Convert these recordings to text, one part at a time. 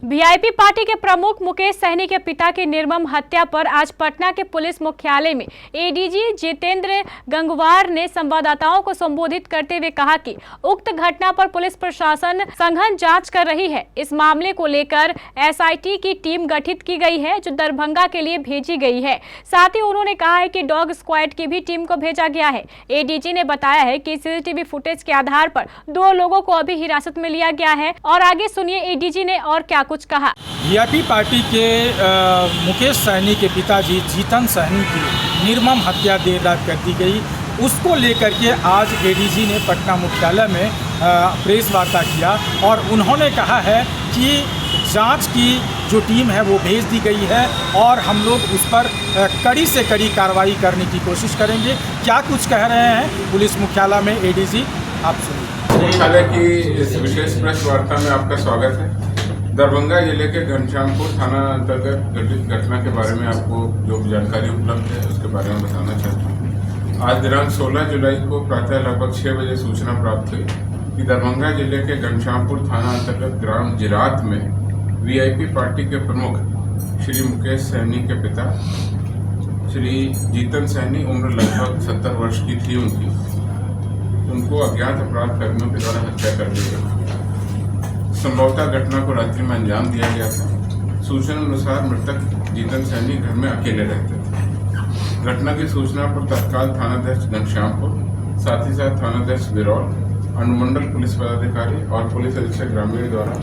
VIP party के प्रमुख मुकेश सहनी के पिता की निर्मम हत्या पर आज पटना के पुलिस मुख्यालय में एडीजी जितेंद्र गंगवार ने संवाददाताओं को संबोधित करते हुए कहा कि उक्त घटना पर पुलिस प्रशासन सघन जांच कर रही है। इस मामले को लेकर एसआईटी की टीम गठित की गई है जो दरभंगा के लिए भेजी गई है। साथ ही उन्होंने कहा है कि डॉग स्क्वाड की भी टीम को भेजा गया है। एडीजी ने बताया है कि सीसीटीवी फुटेज के आधार पर 2 लोगों को अभी हिरासत में लिया गया है। और आगे सुनिए एडीजी ने और क्या कुछ कहा। वीआईपी पार्टी के मुकेश सहनी के पिताजी जीतन सहनी की निर्मम हत्या देर रात कर दी गई। उसको लेकर के आज एडीजी ने पटना मुख्यालय में प्रेस वार्ता किया और उन्होंने कहा है कि जांच की जो टीम है वो भेज दी गई है और हम लोग उस पर कड़ी से कड़ी कार्रवाई करने की कोशिश करेंगे। क्या कुछ कह रहे हैं पुलिस मुख्यालय में एडीजी, आप सुनिए। मुख्यालय की इस विशेष प्रेस वार्ता में आपका स्वागत है। दरभंगा जिले के घनश्यामपुर थाना अंतर्गत घटित घटना के बारे में आपको जो जानकारी उपलब्ध है उसके बारे में बताना चाहता हूँ। आज दिनांक 16 जुलाई को प्रातः लगभग 6 बजे सूचना प्राप्त हुई कि दरभंगा जिले के घनश्यामपुर थाना अंतर्गत ग्राम जिरात में वीआईपी पार्टी के प्रमुख श्री मुकेश सहनी के पिता श्री जीतन सहनी, उम्र लगभग 70 वर्ष की थी उनको अज्ञात अपराध कर्मियों के द्वारा हत्या कर दी गई। संभवतः घटना को रात्रि में अंजाम दिया गया था। सूचना अनुसार मृतक जीतन सहनी घर में अकेले रहते थे। घटना की सूचना पर तत्काल थानाध्यक्ष घनश्यामपुर, साथ ही साथ थानाध्यक्ष बिरौल, अनुमंडल पुलिस पदाधिकारी और पुलिस अधीक्षक ग्रामीण द्वारा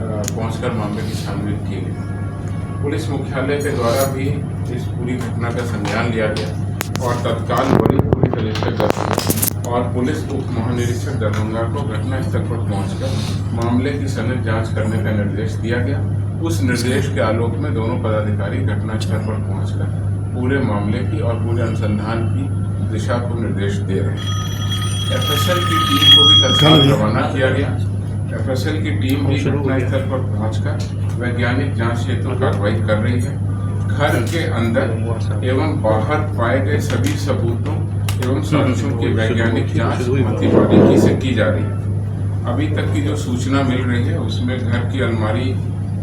पहुंचकर मामले की छानबीन की गई। पुलिस मुख्यालय के द्वारा भी इस पूरी घटना का संज्ञान लिया गया और तत्काल वरिष्ठ पुलिस अधीक्षक और पुलिस उप महानिरीक्षक दरभंगा को घटनास्थल पर पहुंचकर मामले की सघन जांच करने का निर्देश दिया गया। उस निर्देश के आलोक में दोनों पदाधिकारी घटनास्थल पर पहुंचकर पूरे मामले की और पूरे अनुसंधान की दिशा को निर्देश दे रहे हैं। एफएसएल की टीम को भी तत्काल रवाना किया गया। एफएसएल की टीम भी घटनास्थल पर पहुंचकर वैज्ञानिक जांच हेतु कार्रवाई कर रही है। घर के अंदर एवं बाहर पाए गए सभी सबूतों एवं साक्ष्यों की वैज्ञानिक जांच मध्य बारीकी से की जा रही है। अभी तक की जो सूचना मिल रही है उसमें घर की अलमारी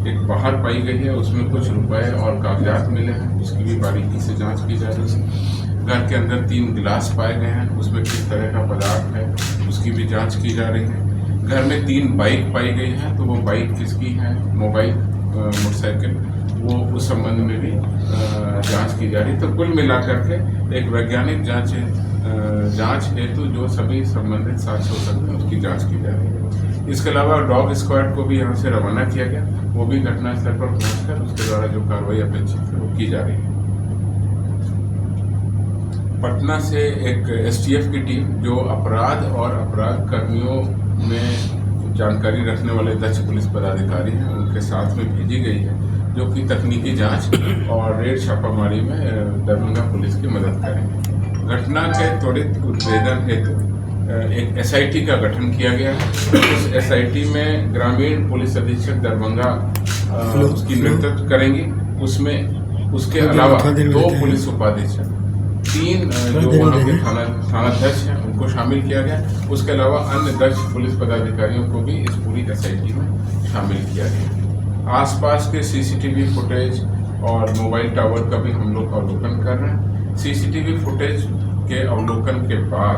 एक बाहर पाई गई है, उसमें कुछ रुपए और कागजात मिले हैं, उसकी भी बारीकी से जांच की जा रही है। घर के अंदर 3 गिलास पाए गए हैं, उसमें किस तरह का पदार्थ है उसकी भी जांच की जा रही है। घर में 3 बाइक पाई गई हैं, तो वो बाइक किसकी है, मोबाइल मोटरसाइकिल, वो उस संबंध में भी जांच की जा रही है। तो कुल मिलाकर के एक वैज्ञानिक जांच हेतु जो सभी संबंधित साक्ष्य हो सकते हैं उसकी जांच की जा रही है। इसके अलावा डॉग स्क्वाड को भी यहाँ से रवाना किया गया, वो भी घटनास्थल पर पहुंचकर उसके द्वारा जो कार्रवाई अपेक्षित है वो की जा रही है। पटना से एक एसटीएफ की टीम जो अपराध और अपराध कर्मियों में जानकारी रखने वाले दक्ष पुलिस पदाधिकारी हैं उनके साथ में भेजी गई है, जो कि तकनीकी जांच और रेड छापामारी में दरभंगा पुलिस की मदद करेंगे। घटना के त्वरित उद्भेदन हेतु एक एसआईटी का गठन किया गया है। उस एसआईटी में ग्रामीण पुलिस अधीक्षक दरभंगा उसकी नेतृत्व करेंगे। उसमें उसके अलावा 2 पुलिस उपाधीक्षक, 3 जो वहाँ के थानाध्यक्ष हैं उनको शामिल किया गया। उसके अलावा अन्य दक्ष पुलिस पदाधिकारियों को भी इस पूरी एसआईटी में शामिल किया गया। आसपास के सीसीटीवी फुटेज और मोबाइल टावर का भी हम लोग अवलोकन कर रहे हैं। सीसीटीवी फुटेज के अवलोकन के बाद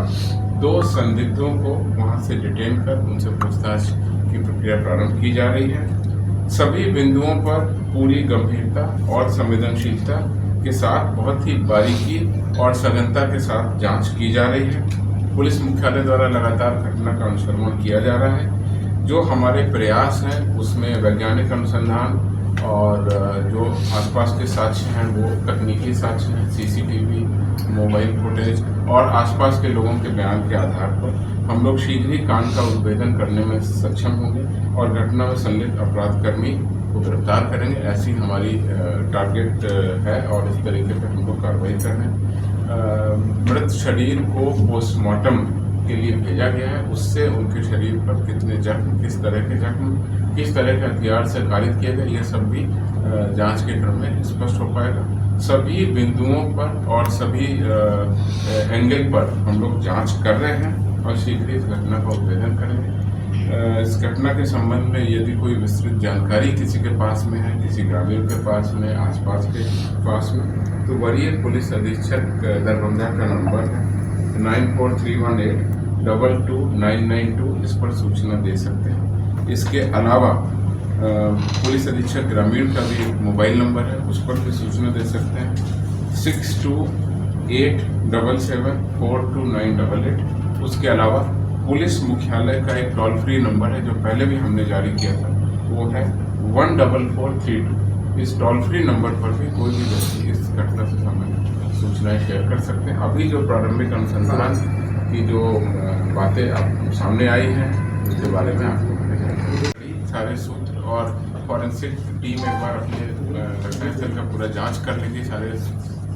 2 संदिग्धों को वहां से डिटेन कर उनसे पूछताछ की प्रक्रिया प्रारंभ की जा रही है। सभी बिंदुओं पर पूरी गंभीरता और संवेदनशीलता के साथ बहुत ही बारीकी और सघनता के साथ जांच की जा रही है। पुलिस मुख्यालय द्वारा लगातार घटना का अनुश्रवण किया जा रहा है। जो हमारे प्रयास हैं उसमें वैज्ञानिक अनुसंधान और जो आसपास के साक्ष्य हैं वो तकनीकी साक्ष्य हैं, सीसीटीवी, मोबाइल फुटेज और आसपास के लोगों के बयान के आधार पर हम लोग शीघ्र ही कांड का उद्भेदन करने में सक्षम होंगे और घटना में संलिप्त अपराधकर्मी को गिरफ्तार करेंगे। ऐसी हमारी टारगेट है और इस तरीके पर हम लोग कार्रवाई कर रहे हैं। मृत शरीर को पोस्टमार्टम के लिए भेजा गया है। उससे उनके शरीर पर कितने जख्म, किस तरह के जख्म, किस तरह के हथियार से कारित किए गए, ये सब भी जांच के क्रम में स्पष्ट हो पाएगा। सभी बिंदुओं पर और सभी एंगल पर हम लोग जांच कर रहे हैं और शीघ्र इस घटना का उद्भेदन करेंगे। इस घटना के संबंध में यदि कोई विस्तृत जानकारी किसी के पास में है, किसी ग्रामीण के पास में, आसपास के पास में, तो वरीय पुलिस अधीक्षक दरभंगा का नंबर है 9431822992, इस पर सूचना दे सकते हैं। इसके अलावा पुलिस अधीक्षक ग्रामीण का भी एक मोबाइल नंबर है, उस पर भी सूचना दे सकते हैं 6287742988। उसके अलावा पुलिस मुख्यालय का एक टोल फ्री नंबर है जो पहले भी हमने जारी किया था, वो है 14432। इस टोल फ्री नंबर पर भी कोई भी व्यक्ति इस घटना से संबंधित सूचनाएं शेयर कर सकते हैं। अभी जो प्रारंभिक अनुसंधान की जो बातें आप सामने आई हैं उसके बारे में आपको सारे सूत्र और फॉरेंसिक टीम एक बार अपने घटनास्थल का पूरा जांच कर लेगी, सारे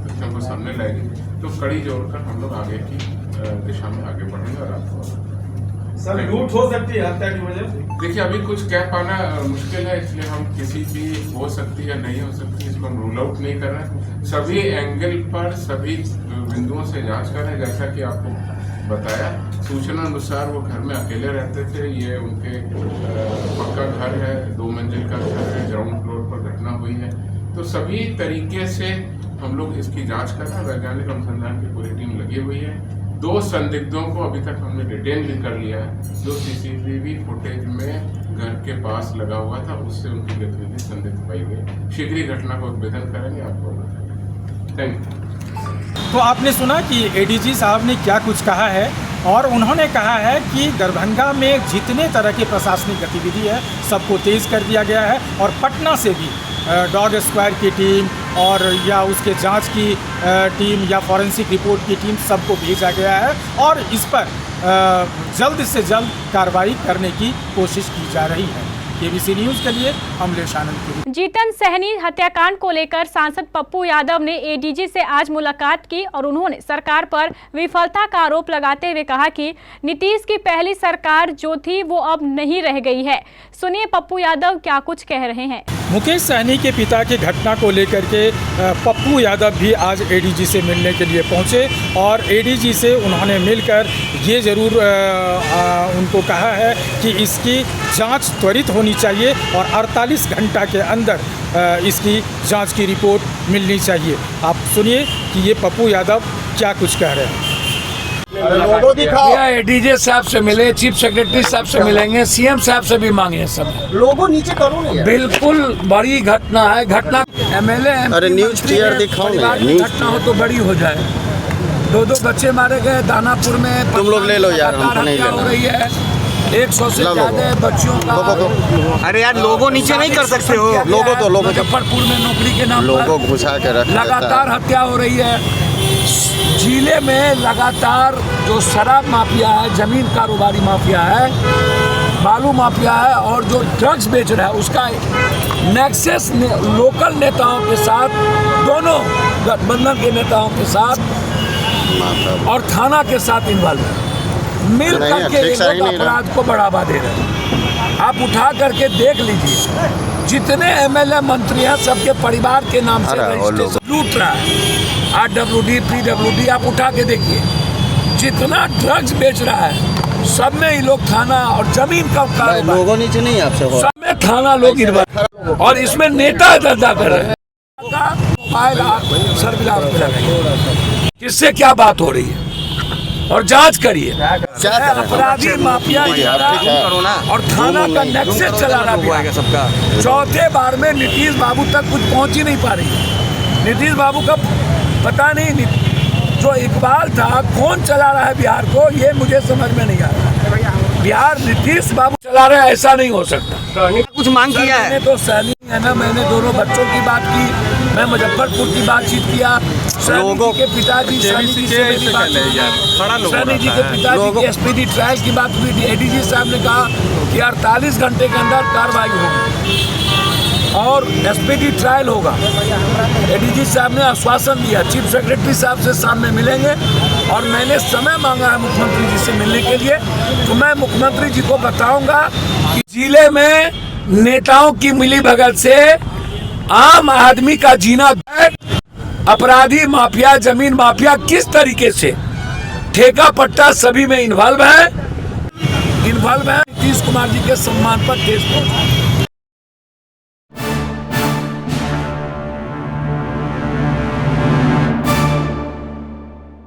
तथ्यों को सामने लाएगी, तो कड़ी जोड़कर हम लोग आगे की दिशा में आगे बढ़ेंगे। और आपको सर लूट हो सकती है हत्या की वजह से? देखिए अभी कुछ कह पाना मुश्किल है, इसलिए हम किसी भी हो सकती है नहीं हो सकती इसको हम रूल आउट नहीं कर रहे हैं। सभी एंगल पर सभी बिंदुओं से जांच कर रहे हैं। जैसा कि आपको बताया, सूचना अनुसार वो घर में अकेले रहते थे। ये उनके पक्का घर है, 2 मंजिल का घर है, ग्राउंड फ्लोर पर घटना हुई है। तो सभी तरीके से हम लोग इसकी जांच कर रहे हैं। वैज्ञानिक अनुसंधान की पूरी टीम लगी हुई है। 2 संदिग्धों को अभी तक हमने डिटेन भी कर लिया है, जो सीसीटीवी फुटेज में घर के पास लगा हुआ था, उससे उनकी गतिविधि संदिग्ध पाई गई। शीघ्र ही घटना को उद्भेदन करेंगे, आपको बताएंगे। Thank you. तो आपने सुना कि एडीजी साहब ने क्या कुछ कहा है, और उन्होंने कहा है कि दरभंगा में जितने तरह की प्रशासनिक गतिविधि है सबको तेज़ कर दिया गया है, और पटना से भी डॉग स्क्वाड की टीम और या उसके जांच की टीम या फॉरेंसिक रिपोर्ट की टीम सबको भेजा गया है, और इस पर जल्द से जल्द कार्रवाई करने की कोशिश की जा रही है। केबीसी न्यूज़ के लिए अमलेश आनंद। जीतन सहनी हत्याकांड को लेकर सांसद पप्पू यादव ने एडीजी से आज मुलाकात की और उन्होंने सरकार पर विफलता का आरोप लगाते हुए कहा कि नीतीश की पहली सरकार जो थी वो अब नहीं रह गई है। सुनिए पप्पू यादव क्या कुछ कह रहे हैं। मुकेश सहनी के पिता की घटना को लेकर के पप्पू यादव भी आज एडीजी से मिलने के लिए पहुंचे, और एडीजी से उन्होंने मिलकर ये ज़रूर उनको कहा है कि इसकी जांच त्वरित होनी चाहिए और 48 घंटा के अंदर इसकी जांच की रिपोर्ट मिलनी चाहिए। आप सुनिए कि ये पप्पू यादव क्या कुछ कह रहे हैं। लोगो दिखाओ। एडीजे साहब से मिले, चीफ सेक्रेटरी साहब से मिलेंगे, सीएम साहब से भी मांगे सब। लोगो नीचे करो ना। बिल्कुल बड़ी घटना है, घटना एमएलए अरे न्यूज क्लियर दिखाओ ना, घटना हो तो बड़ी हो जाए। 2 बच्चे मारे गए दानापुर में। तुम लोग ले लो यार, हमको नहीं लेना। हो रही है 100 से ज्यादा बच्चियों का। अरे यार लोगो नीचे नहीं कर सकते हो। लोगो तो लोगो मुजफ्फरपुर में नौकरी के नाम लोगो घुसा के रख लगातार हत्या हो रही है। जिले में लगातार जो शराब माफिया है, जमीन कारोबारी माफिया है, बालू माफिया है और जो ड्रग्स बेच रहा है, उसका नेक्सस लोकल नेताओं के साथ, दोनों गठबंधन के नेताओं के साथ और थाना के साथ इन्वॉल्व है। मिल करके अपराध को बढ़ावा दे रहे हैं। आप उठा करके देख लीजिए, जितने एमएलए मंत्री हैं सबके परिवार के नाम से रजिस्ट्रेशन लूट रहा है। RWD, PWD आप उठा के देखिए, जितना ड्रग्स बेच रहा है सब में ये लोग थाना और जमीन का लोगों नीचे नहीं आपसे सब में थाना लोग इन्वॉल्व, और इसमें नेता दर्जा कर रहे हैं। मोबाइल आप सर्विलांस में लगाइए, किससे क्या बात हो रही है और जांच करिए। अपराधी माफिया और थाना का नेक्सस चला रहा है सबका। चौथे बार में नीतीश बाबू तक कुछ पहुंच ही नहीं पा रही है। नीतीश बाबू का पता नहीं, जो इकबाल था कौन चला रहा है बिहार को, ये मुझे समझ में नहीं आ रहा। बिहार नीतीश बाबू चला रहे हैं, ऐसा नहीं हो सकता। कुछ मांग किया है। मैंने तो सैनी है ना, मैंने दोनों बच्चों की बात की, मैं मुजफ्फरपुर की बातचीत किया, सैनी के पिताजी सैनी जी के पिताजी की SPD ट्रायल की बात हुई। एडीजी साहब ने कहा कि 48 घंटे के अंदर कार्रवाई होगी और SPD ट्रायल होगा। एडीजी साहब ने आश्वासन दिया। चीफ सेक्रेटरी साहब से सामने मिलेंगे और मैंने समय मांगा है मुख्यमंत्री जी से मिलने के लिए, तो मैं मुख्यमंत्री जी को बताऊंगा कि जिले में नेताओं की मिलीभगत से आम आदमी का जीना, अपराधी माफिया, जमीन माफिया किस तरीके से ठेका पट्टा सभी में इन्वॉल्व है। पल में नीतीश कुमार जी के सम्मान पर ठेस पहुंचा।